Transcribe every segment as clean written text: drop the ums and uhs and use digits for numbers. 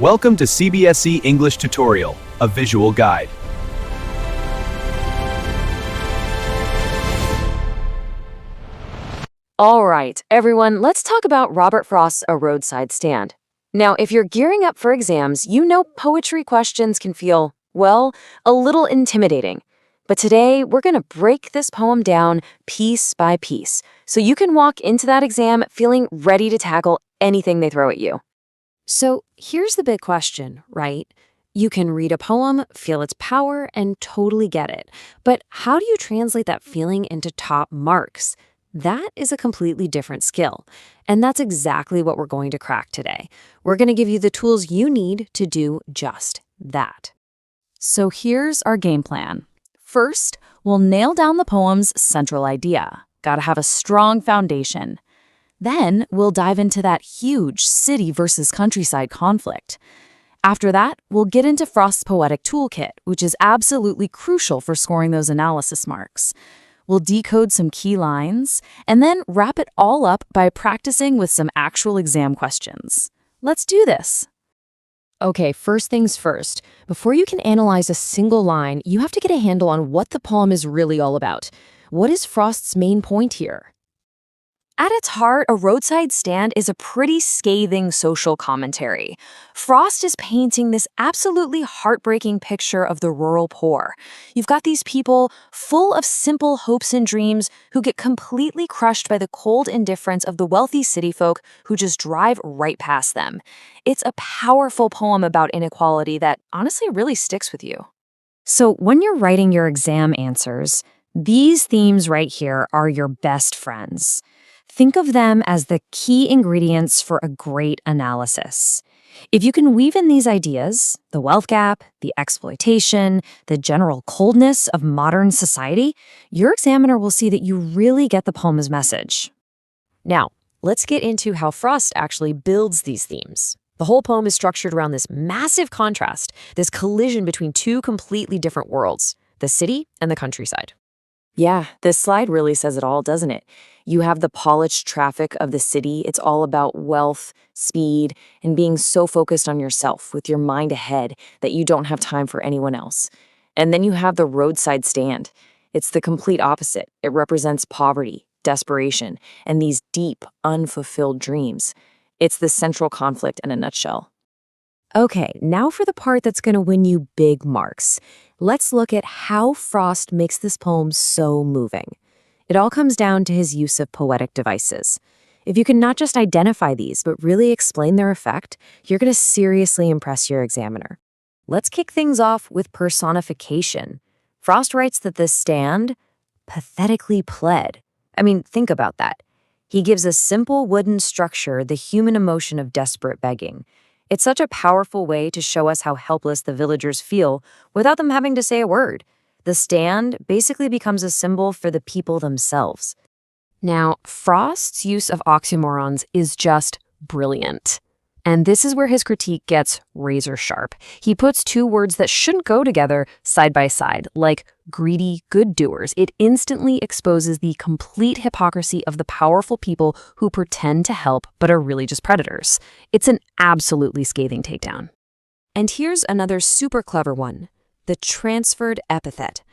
Welcome to CBSE English Tutorial, a visual guide. All right, everyone, let's talk about Robert Frost's A Roadside Stand. Now, if you're gearing up for exams, you know poetry questions can feel, well, a little intimidating. But today, we're going to break this poem down piece by piece, so you can walk into that exam feeling ready to tackle anything they throw at you. So here's the big question, right? You can read a poem, feel its power, and totally get it. But how do you translate that feeling into top marks? That is a completely different skill. And that's exactly what we're going to crack today. We're going to give you the tools you need to do just that. So here's our game plan. First, we'll nail down the poem's central idea. Gotta have a strong foundation. Then we'll dive into that huge city versus countryside conflict. After that, we'll get into Frost's poetic toolkit, which is absolutely crucial for scoring those analysis marks. We'll decode some key lines, and then wrap it all up by practicing with some actual exam questions. Let's do this. Okay, first things first. Before you can analyze a single line, you have to get a handle on what the poem is really all about. What is Frost's main point here? At its heart, A Roadside Stand is a pretty scathing social commentary. Frost is painting this absolutely heartbreaking picture of the rural poor. You've got these people full of simple hopes and dreams who get completely crushed by the cold indifference of the wealthy city folk who just drive right past them. It's a powerful poem about inequality that honestly really sticks with you. So when you're writing your exam answers, these themes right here are your best friends. Think of them as the key ingredients for a great analysis. If you can weave in these ideas, the wealth gap, the exploitation, the general coldness of modern society, your examiner will see that you really get the poem's message. Now, let's get into how Frost actually builds these themes. The whole poem is structured around this massive contrast, this collision between two completely different worlds, the city and the countryside. Yeah, this slide really says it all, doesn't it? You have the polished traffic of the city. It's all about wealth, speed, and being so focused on yourself with your mind ahead that you don't have time for anyone else. And then you have the roadside stand. It's the complete opposite. It represents poverty, desperation, and these deep, unfulfilled dreams. It's the central conflict in a nutshell. Okay, now for the part that's going to win you big marks. Let's look at how Frost makes this poem so moving. It all comes down to his use of poetic devices. If you can not just identify these, but really explain their effect, you're going to seriously impress your examiner. Let's kick things off with personification. Frost writes that the stand pathetically pled. I mean, think about that. He gives a simple wooden structure the human emotion of desperate begging. It's such a powerful way to show us how helpless the villagers feel without them having to say a word. The stand basically becomes a symbol for the people themselves. Now, Frost's use of oxymorons is just brilliant. And this is where his critique gets razor sharp. He puts two words that shouldn't go together side by side, like greedy good doers. It instantly exposes the complete hypocrisy of the powerful people who pretend to help but are really just predators. It's an absolutely scathing takedown. And here's another super clever one, the transferred epithet.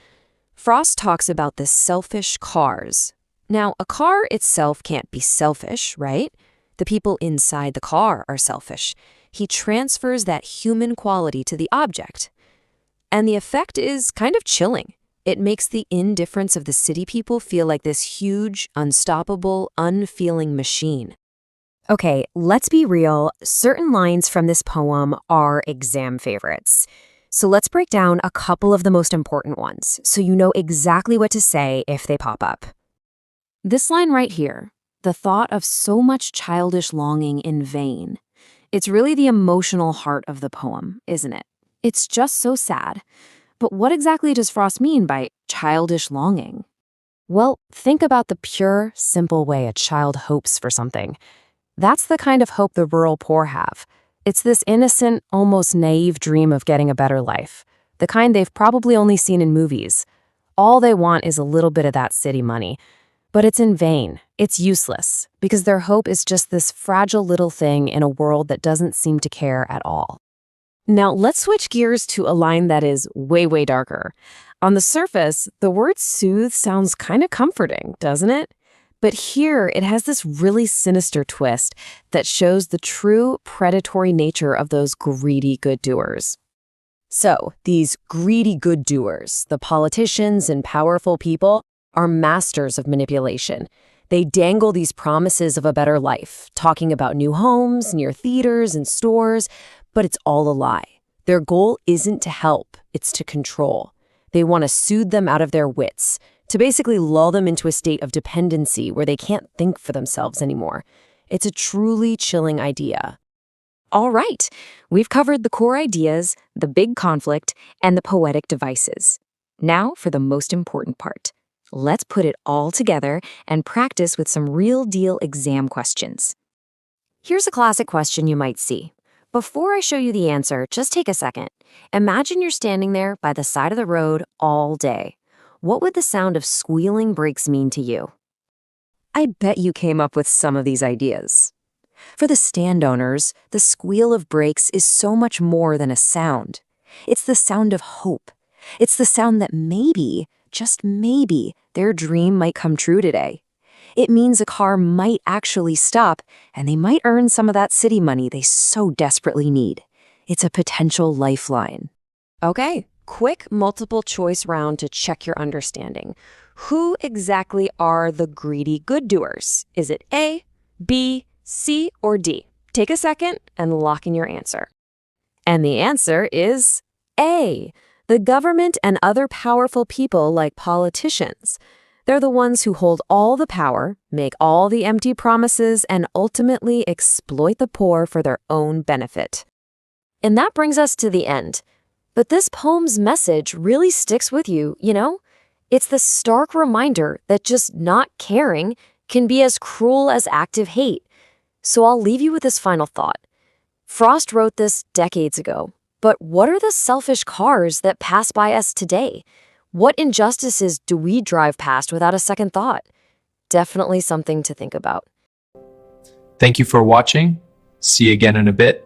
Frost talks about the selfish cars. Now, a car itself can't be selfish, right? The people inside the car are selfish. He transfers that human quality to the object. And the effect is kind of chilling. It makes the indifference of the city people feel like this huge, unstoppable, unfeeling machine. Okay, let's be real. Certain lines from this poem are exam favorites. So let's break down a couple of the most important ones so you know exactly what to say if they pop up. This line right here. The thought of so much childish longing in vain. It's really the emotional heart of the poem, isn't it? It's just so sad. But what exactly does Frost mean by childish longing? Well, think about the pure, simple way a child hopes for something. That's the kind of hope the rural poor have. It's this innocent, almost naive dream of getting a better life, the kind they've probably only seen in movies. All they want is a little bit of that city money. But it's in vain. It's useless, because their hope is just this fragile little thing in a world that doesn't seem to care at all. Now, let's switch gears to a line that is way, way darker. On the surface, the word soothe sounds kind of comforting, doesn't it? But here, it has this really sinister twist that shows the true predatory nature of those greedy good doers. So, these greedy good doers, the politicians and powerful people, are masters of manipulation. They dangle these promises of a better life, talking about new homes, near theaters and stores, but it's all a lie. Their goal isn't to help, it's to control. They want to soothe them out of their wits, to basically lull them into a state of dependency where they can't think for themselves anymore. It's a truly chilling idea. All right, we've covered the core ideas, the big conflict, and the poetic devices. Now for the most important part. Let's put it all together and practice with some real-deal exam questions. Here's a classic question you might see. Before I show you the answer, just take a second. Imagine you're standing there by the side of the road all day. What would the sound of squealing brakes mean to you? I bet you came up with some of these ideas. For the stand owners, the squeal of brakes is so much more than a sound. It's the sound of hope. It's the sound that maybe, just maybe, their dream might come true today. It means a car might actually stop, and they might earn some of that city money they so desperately need. It's a potential lifeline. Okay, quick multiple choice round to check your understanding. Who exactly are the greedy good doers? Is it A, B, C, or D? Take a second and lock in your answer. And the answer is A, the government and other powerful people like politicians. They're the ones who hold all the power, make all the empty promises, and ultimately exploit the poor for their own benefit. And that brings us to the end. But this poem's message really sticks with you, you know? It's the stark reminder that just not caring can be as cruel as active hate. So I'll leave you with this final thought. Frost wrote this decades ago, but what are the selfish cars that pass by us today? What injustices do we drive past without a second thought? Definitely something to think about. Thank you for watching. See you again in a bit.